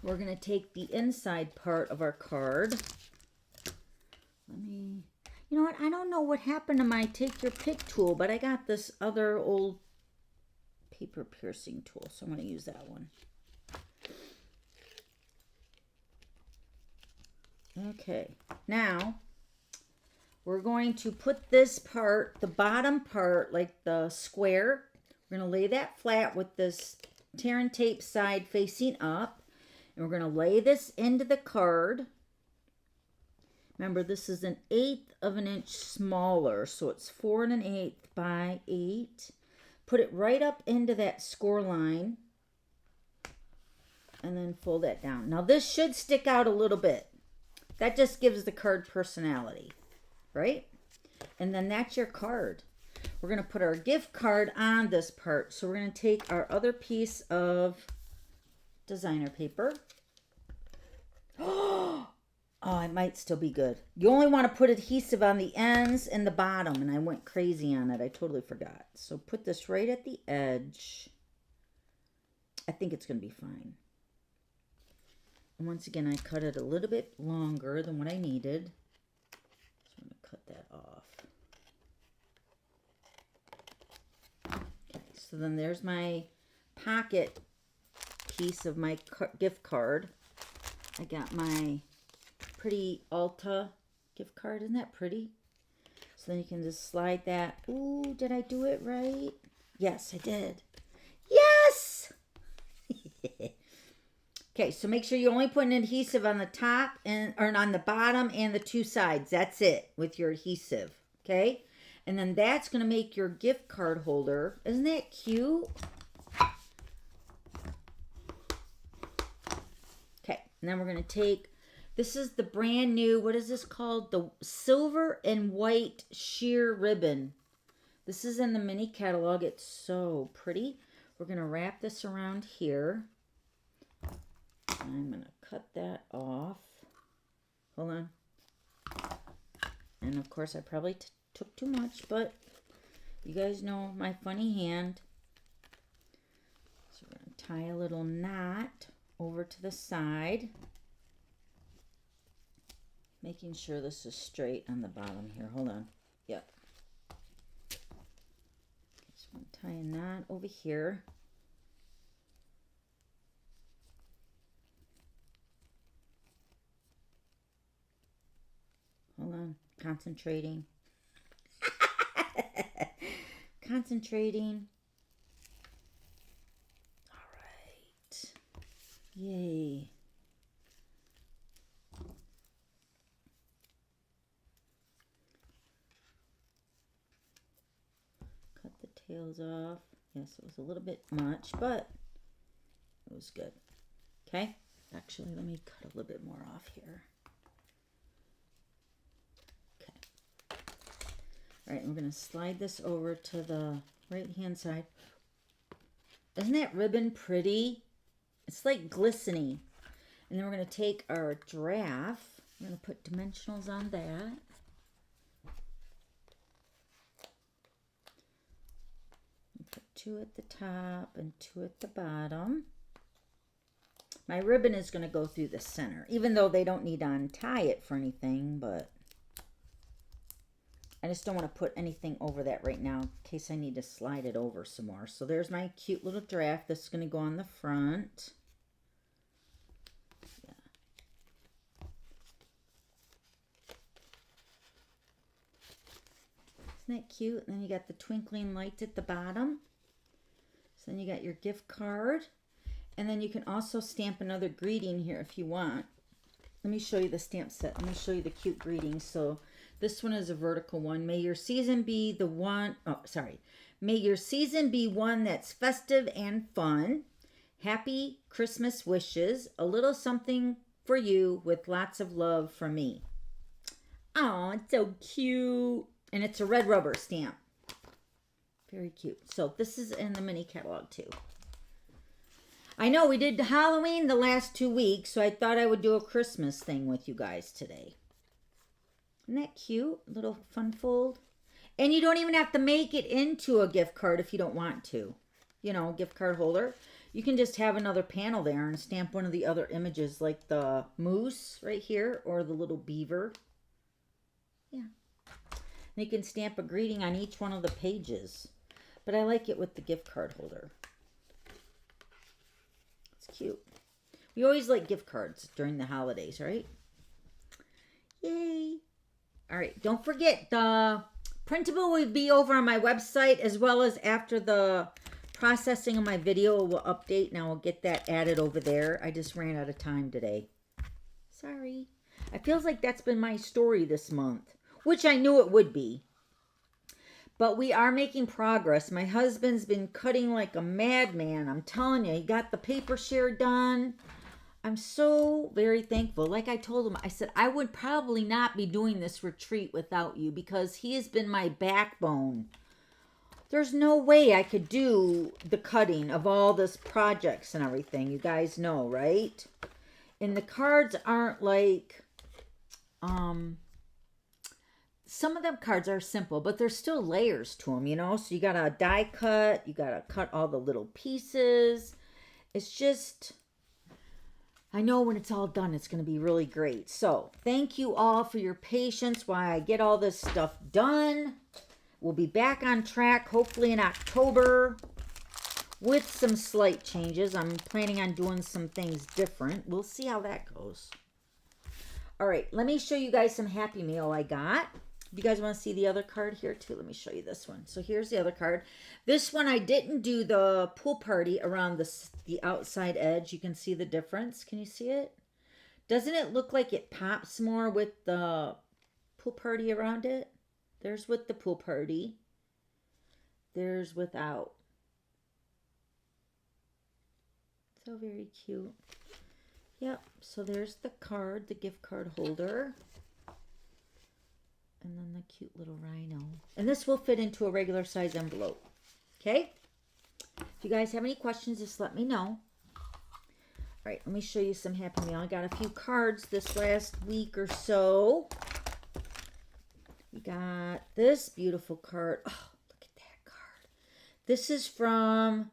we're going to take the inside part of our card. You know what? I don't know what happened to my Take Your Pick tool, but I got this other old paper piercing tool, so I'm going to use that one. Okay, now we're going to put this part, the bottom part, like the square, we're going to lay that flat with this tear and tape side facing up, and we're going to lay this into the card. Remember, this is 1/8 of an inch smaller, so it's 4 1/8 by 8. Put it right up into that score line, and then fold that down. Now, this should stick out a little bit. That just gives the card personality, right? And then that's your card. We're going to put our gift card on this part. So we're going to take our other piece of designer paper. Oh, it might still be good. You only want to put adhesive on the ends and the bottom, and I went crazy on it. I totally forgot. So put this right at the edge. I think it's going to be fine. And once again, I cut it a little bit longer than what I needed. So I'm going to cut that off. Okay, so then there's my pocket piece of my gift card. I got my pretty Ulta gift card. Isn't that pretty? So then you can just slide that. Ooh, did I do it right? Yes, I did. Yes! Okay, so make sure you only put an adhesive on the top or on the bottom and the 2 sides. That's it with your adhesive. Okay? And then that's going to make your gift card holder. Isn't that cute? Okay, and then we're going to take, this is the brand new, what is this called? The silver and white sheer ribbon. This is in the mini catalog. It's so pretty. We're going to wrap this around here. I'm going to cut that off. Hold on. And of course, I probably took too much, but you guys know my funny hand. So we're going to tie a little knot over to the side. Making sure this is straight on the bottom here. Hold on. Yep. Just want to tie a knot over here. Hold on. Concentrating. Concentrating. All right. Yay. Cut the tails off. Yes, it was a little bit much, but it was good. Okay. Actually, let me cut a little bit more off here. Okay. All right, we're going to slide this over to the right-hand side. Isn't that ribbon pretty? It's like glistening. And then we're going to take our draft. We're going to put dimensionals on that. Put 2 at the top and 2 at the bottom. My ribbon is going to go through the center, even though they don't need to untie it for anything, but I just don't want to put anything over that right now in case I need to slide it over some more. So there's my cute little draft. This is going to go on the front. Yeah. Isn't that cute? And then you got the twinkling lights at the bottom. So then you got your gift card. And then you can also stamp another greeting here if you want. Let me show you the stamp set. Let me show you the cute greetings. So this one is a vertical one. May your season be the one, oh, sorry. May your season be one that's festive and fun. Happy Christmas wishes. A little something for you with lots of love from me. Oh, it's so cute. And it's a red rubber stamp. Very cute. So this is in the mini catalog too. I know we did Halloween the last 2 weeks, so I thought I would do a Christmas thing with you guys today. Isn't that cute? Little fun fold. And you don't even have to make it into a gift card if you don't want to. You know, gift card holder. You can just have another panel there and stamp one of the other images like the moose right here or the little beaver. Yeah. And you can stamp a greeting on each one of the pages. But I like it with the gift card holder. Cute. We always like gift cards during the holidays, right? Yay. All right. Don't forget, the printable will be over on my website as well as after the processing of my video will update. Now I'll get that added over there. I just ran out of time today. Sorry. It feels like that's been my story this month, which I knew it would be. But we are making progress. My husband's been cutting like a madman. I'm telling you, he got the paper share done. I'm so very thankful. Like I told him, I said, I would probably not be doing this retreat without you because he has been my backbone. There's no way I could do the cutting of all this projects and everything. You guys know, right? And the cards aren't like, some of them cards are simple, but there's still layers to them, you know? So you got to die cut. You got to cut all the little pieces. It's just, I know when it's all done, it's going to be really great. So thank you all for your patience while I get all this stuff done. We'll be back on track, hopefully in October, with some slight changes. I'm planning on doing some things different. We'll see how that goes. All right, let me show you guys some Happy Mail I got. If you guys want to see the other card here too, let me show you this one. So here's the other card. This one I didn't do the pool party around the outside edge. You can see the difference. Can you see it? Doesn't it look like it pops more with the pool party around it? There's with the pool party. There's without. So very cute. Yep, so there's the card, the gift card holder. And then the cute little rhino. And this will fit into a regular size envelope. Okay? If you guys have any questions, just let me know. All right, let me show you some Happy Mail. I got a few cards this last week or so. We got this beautiful card. Oh, look at that card. This is from,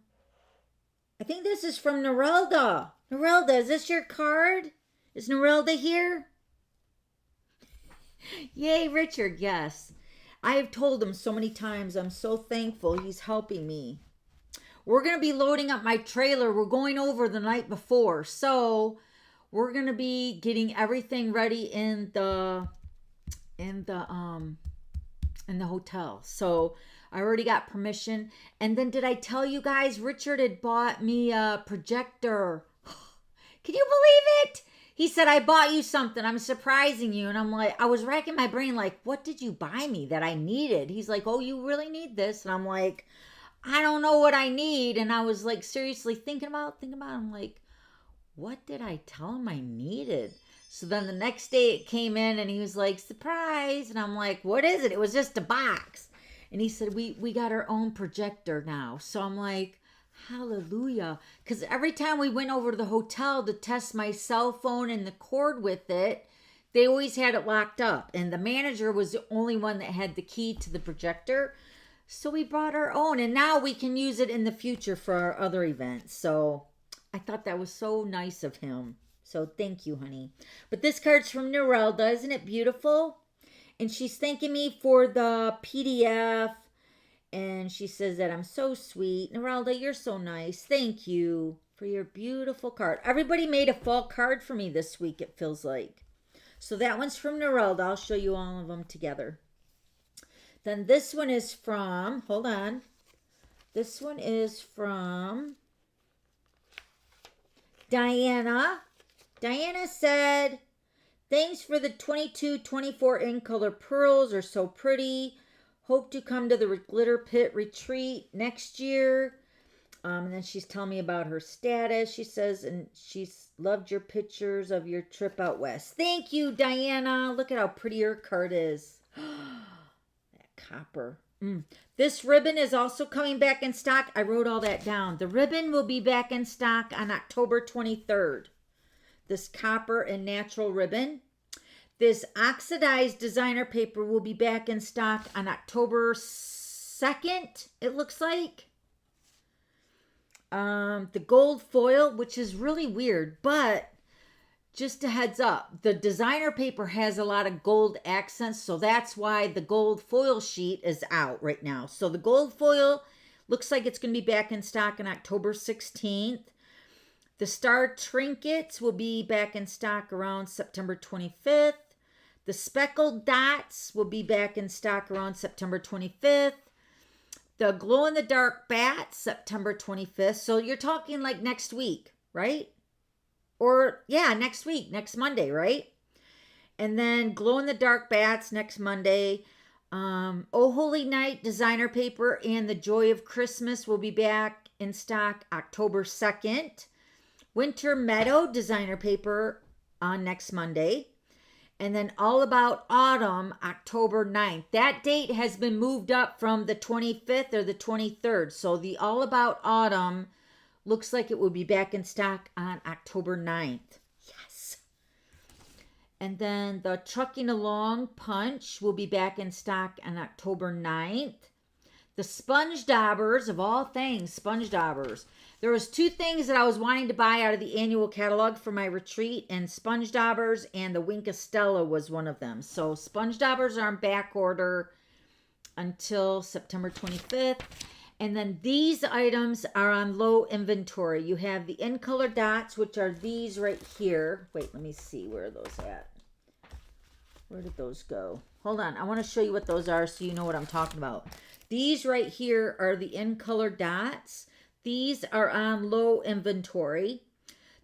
I think this is from Norelda. Norelda, is this your card? Is Norelda here? Yay, Richard, yes. I have told him so many times I'm so thankful he's helping me. We're going to be loading up my trailer. We're going over the night before. So we're going to be getting everything ready in the hotel. So I already got permission. And then did I tell you guys Richard had bought me a projector? Can you believe it? He said, I bought you something. I'm surprising you. And I'm like, I was racking my brain like, what did you buy me that I needed? He's like, oh, you really need this? And I'm like, I don't know what I need. And I was like, seriously thinking about it. I'm like, what did I tell him I needed? So then the next day it came in and he was like, surprise. And I'm like, what is it? It was just a box. And he said, we got our own projector now. So I'm like, hallelujah. Because every time we went over to the hotel to test my cell phone and the cord with it, they always had it locked up. And the manager was the only one that had the key to the projector. So we brought our own. And now we can use it in the future for our other events. So I thought that was so nice of him. So thank you, honey. But this card's from Norelda. Isn't it beautiful? And she's thanking me for the PDF. And she says that I'm so sweet. Norelda, you're so nice. Thank you for your beautiful card. Everybody made a fall card for me this week, it feels like. So that one's from Norelda. I'll show you all of them together. Then this one is from, hold on. This one is from Diana. Diana said, thanks for the 22-24 in color pearls. Are so pretty. Hope to come to the Glitter Pit retreat next year. And then she's telling me about her status. She says, and she's loved your pictures of your trip out west. Thank you, Diana. Look at how pretty your card is. That copper. This ribbon is also coming back in stock. I wrote all that down. The ribbon will be back in stock on October 23rd. This copper and natural ribbon. This oxidized designer paper will be back in stock on October 2nd, it looks like. The gold foil, which is really weird, but just a heads up, the designer paper has a lot of gold accents, so that's why the gold foil sheet is out right now. So the gold foil looks like it's going to be back in stock on October 16th. The star trinkets will be back in stock around September 25th. The speckled dots will be back in stock around September 25th. The glow-in-the-dark bats, September 25th. So you're talking like next week, right? Or, yeah, next week, next Monday, right? And then glow-in-the-dark bats next Monday. Oh Holy Night designer paper and the Joy of Christmas will be back in stock October 2nd. Winter Meadow designer paper on next Monday. And then All About Autumn, October 9th. That date has been moved up from the 25th or the 23rd. So the All About Autumn looks like it will be back in stock on October 9th. Yes. And then the Trucking Along Punch will be back in stock on October 9th. The Sponge Daubers, of all things, Sponge Daubers. There was two things that I was wanting to buy out of the annual catalog for my retreat, and Sponge Daubers and the Wink Stella was one of them. So Sponge Daubers are on back order until September 25th. And then these items are on low inventory. You have the in color dots, which are these right here. Wait, let me see. Where are those at? Where did those go? Hold on. I want to show you what those are so you know what I'm talking about. These right here are the in color dots. These are on low inventory.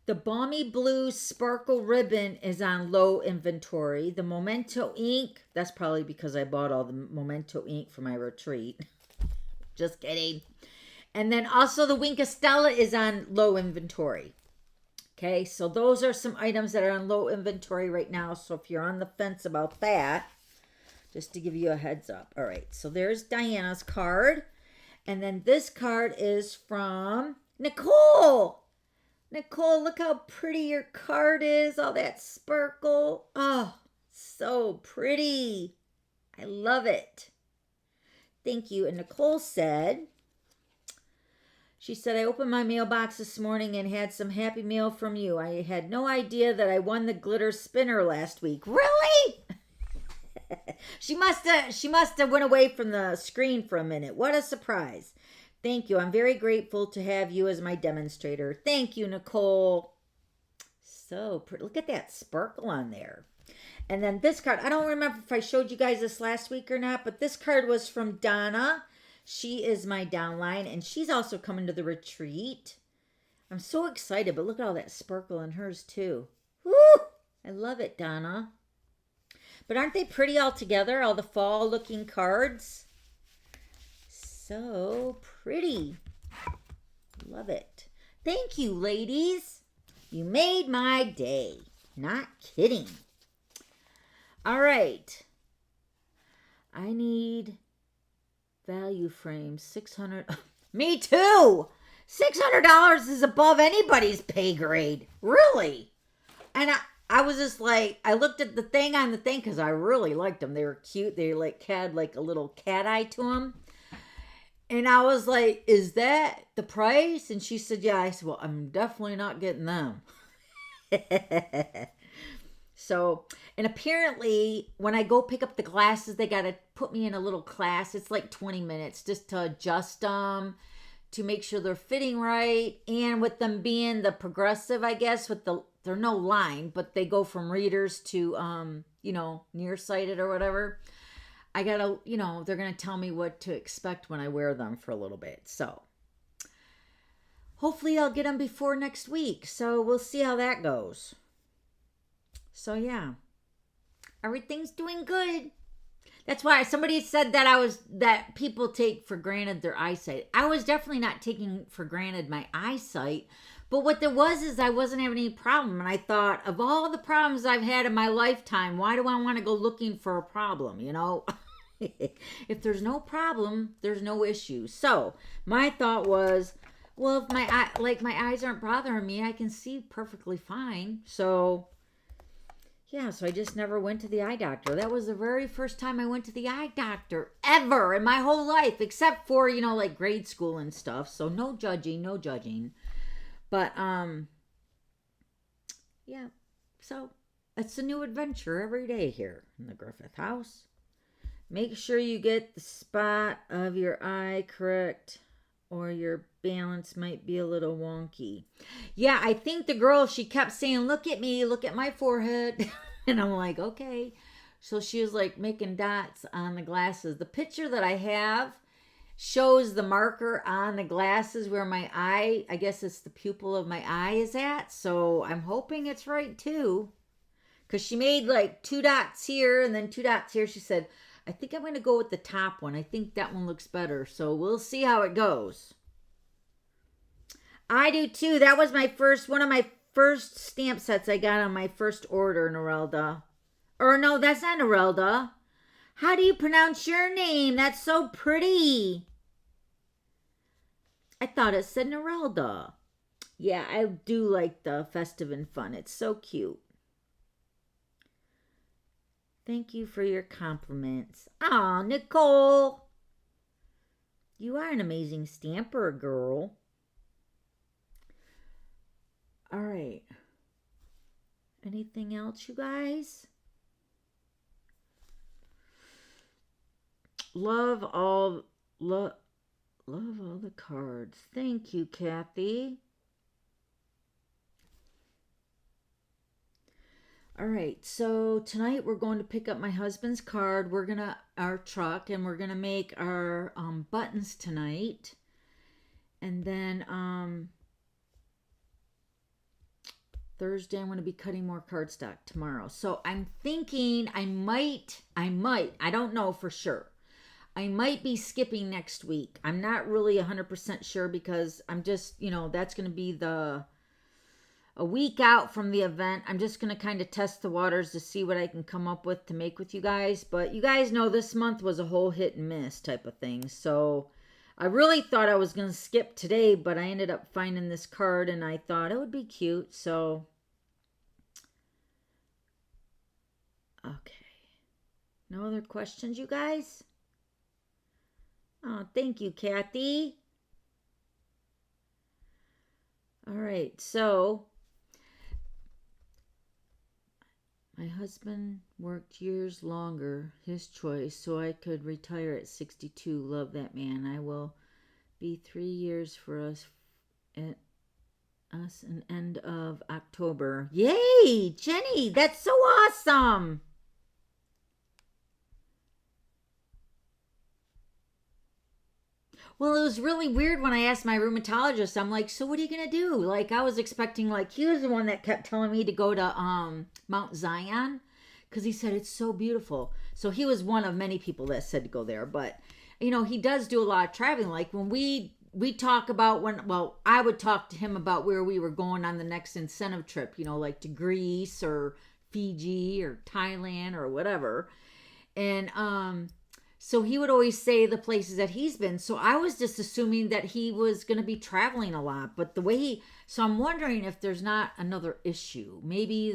The Balmy Blue Sparkle Ribbon is on low inventory. The Memento ink, that's probably because I bought all the Memento ink for my retreat. Just kidding. And then also the Wink Stella is on low inventory. Okay, so those are some items that are on low inventory right now. So if you're on the fence about that, just to give you a heads up. All right, so there's Diana's card. And then this card is from Nicole. Nicole, look how pretty your card is. All that sparkle. Oh, so pretty. I love it. Thank you. And Nicole said, she said, I opened my mailbox this morning and had some happy mail from you. I had no idea that I won the glitter spinner last week. Really? She must have went away from the screen for a minute. What a surprise. Thank you. I'm very grateful to have you as my demonstrator. Thank you, Nicole. So pretty. Look at that sparkle on there. And then this card, I don't remember if I showed you guys this last week or not, but this card was from Donna. She is my downline, and she's also coming to the retreat. I'm so excited, but look at all that sparkle in hers too. Woo! I love it, Donna. But aren't they pretty all together, all the fall-looking cards? So pretty. Love it. Thank you, ladies. You made my day. Not kidding. All right. I need value frames. 600. Me too. $600 is above anybody's pay grade. Really. And I was just like, I looked at the thing on the thing because I really liked them. They were cute. They like had like a little cat eye to them. And I was like, is that the price? And she said, yeah. I said, well, I'm definitely not getting them. So, and apparently when I go pick up the glasses, they got to put me in a little class. It's like 20 minutes just to adjust them, to make sure they're fitting right. And with them being the progressive, I guess, with they're no line, but they go from readers to, nearsighted or whatever. I gotta, they're going to tell me what to expect when I wear them for a little bit. So hopefully I'll get them before next week. So we'll see how that goes. So yeah, everything's doing good. That's why somebody said that people take for granted their eyesight. I was definitely not taking for granted my eyesight. But what there was is I wasn't having any problem. And I thought, of all the problems I've had in my lifetime, why do I want to go looking for a problem, If there's no problem, there's no issue. So my thought was, well, if my eyes aren't bothering me, I can see perfectly fine. So yeah, so I just never went to the eye doctor. That was the very first time I went to the eye doctor ever in my whole life, except for, like grade school and stuff. So no judging. But, yeah, so it's a new adventure every day here in the Griffith house. Make sure you get the spot of your eye correct, or your balance might be a little wonky. Yeah, I think the girl, she kept saying, look at me, look at my forehead. And I'm like, okay. So she was like making dots on the glasses. The picture that I have shows the marker on the glasses where my eye, I guess it's the pupil of my eye is at. So I'm hoping it's right too. Because she made like 2 dots here and then 2 dots here. She said, I think I'm going to go with the top one. I think that one looks better. So we'll see how it goes. I do too. That was one of my first stamp sets I got on my first order, Norelda. Or no, that's not Norelda. How do you pronounce your name? That's so pretty. I thought it said Norelda. Yeah, I do like the Festive and Fun. It's so cute. Thank you for your compliments. Aw, Nicole. You are an amazing stamper, girl. All right. Anything else, you guys? Love all the cards. Thank you, Kathy. All right, so tonight we're going to pick up my husband's card. Our truck, and we're gonna make our buttons tonight, and then Thursday I'm gonna be cutting more cardstock tomorrow. So I'm thinking I might. I don't know for sure. I might be skipping next week. I'm not really 100% sure because I'm just, that's gonna be a week out from the event. I'm just going to kind of test the waters to see what I can come up with to make with you guys. But you guys know this month was a whole hit and miss type of thing. So I really thought I was going to skip today, but I ended up finding this card and I thought it would be cute. So, okay. No other questions, you guys? Oh, thank you, Kathy. All right, so my husband worked years longer, his choice, so I could retire at 62. Love that man. I will be 3 years for us in end of October. Yay, Jenny, that's so awesome. Well, it was really weird when I asked my rheumatologist. I'm like, so what are you going to do? Like, I was expecting, he was the one that kept telling me to go to Mount Zion because he said it's so beautiful. So he was one of many people that said to go there. But, he does do a lot of traveling. Like, when we we talk about I would talk to him about where we were going on the next incentive trip, like to Greece or Fiji or Thailand or whatever. And so he would always say the places that he's been. So I was just assuming that he was going to be traveling a lot. But so I'm wondering if there's not another issue. Maybe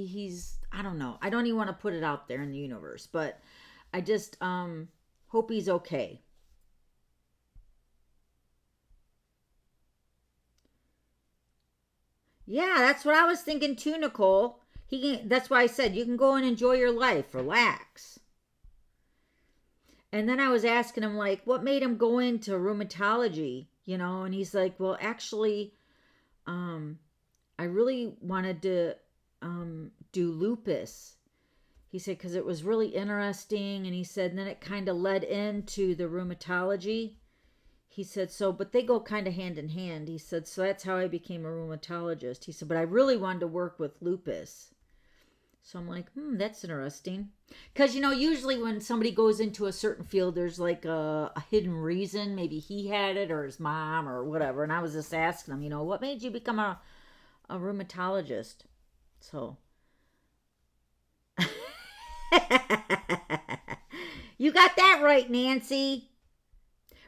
he's, I don't know. I don't even want to put it out there in the universe. But I just hope he's okay. Yeah, that's what I was thinking too, Nicole. That's why I said you can go and enjoy your life, relax. And then I was asking him, like, what made him go into rheumatology, and he's like, well, actually, I really wanted to do lupus. He said, because it was really interesting. And he said, and then it kind of led into the rheumatology. He said, but they go kind of hand in hand. He said, so that's how I became a rheumatologist. He said, but I really wanted to work with lupus. So I'm like, that's interesting. Because, usually when somebody goes into a certain field, there's like a hidden reason. Maybe he had it or his mom or whatever. And I was just asking him, what made you become a rheumatologist? So. You got that right, Nancy.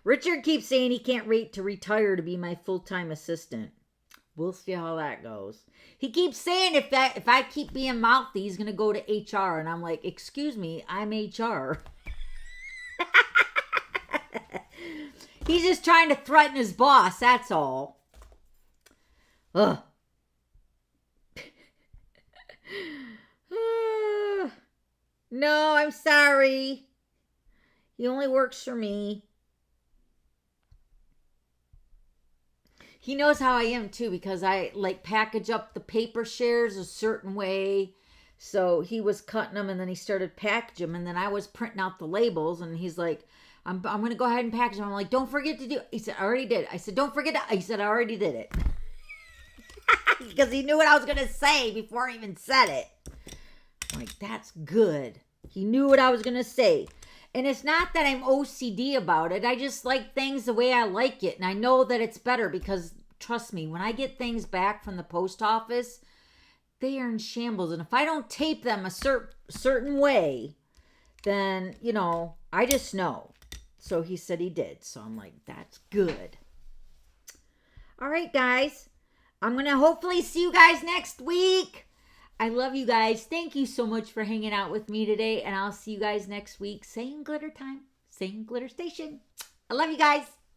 Richard keeps saying he can't wait to retire to be my full-time assistant. We'll see how that goes. He keeps saying if I keep being mouthy, he's going to go to HR. And I'm like, excuse me, I'm HR. He's just trying to threaten his boss, that's all. Ugh. No, I'm sorry. He only works for me. He knows how I am too, because I like package up the paper shares a certain way. So he was cutting them and then he started packaging them, and then I was printing out the labels, and he's like, I'm going to go ahead and package them. I'm like, don't forget to do it. He said, I already did. I said, don't forget to. He said, I already did it. Because he knew what I was going to say before I even said it. I'm like, that's good. He knew what I was going to say. And it's not that I'm OCD about it. I just like things the way I like it. And I know that it's better because, trust me, when I get things back from the post office, they are in shambles. And if I don't tape them a certain way, then, I just know. So he said he did. So I'm like, that's good. All right, guys. I'm going to hopefully see you guys next week. I love you guys. Thank you so much for hanging out with me today. And I'll see you guys next week. Same glitter time. Same glitter station. I love you guys.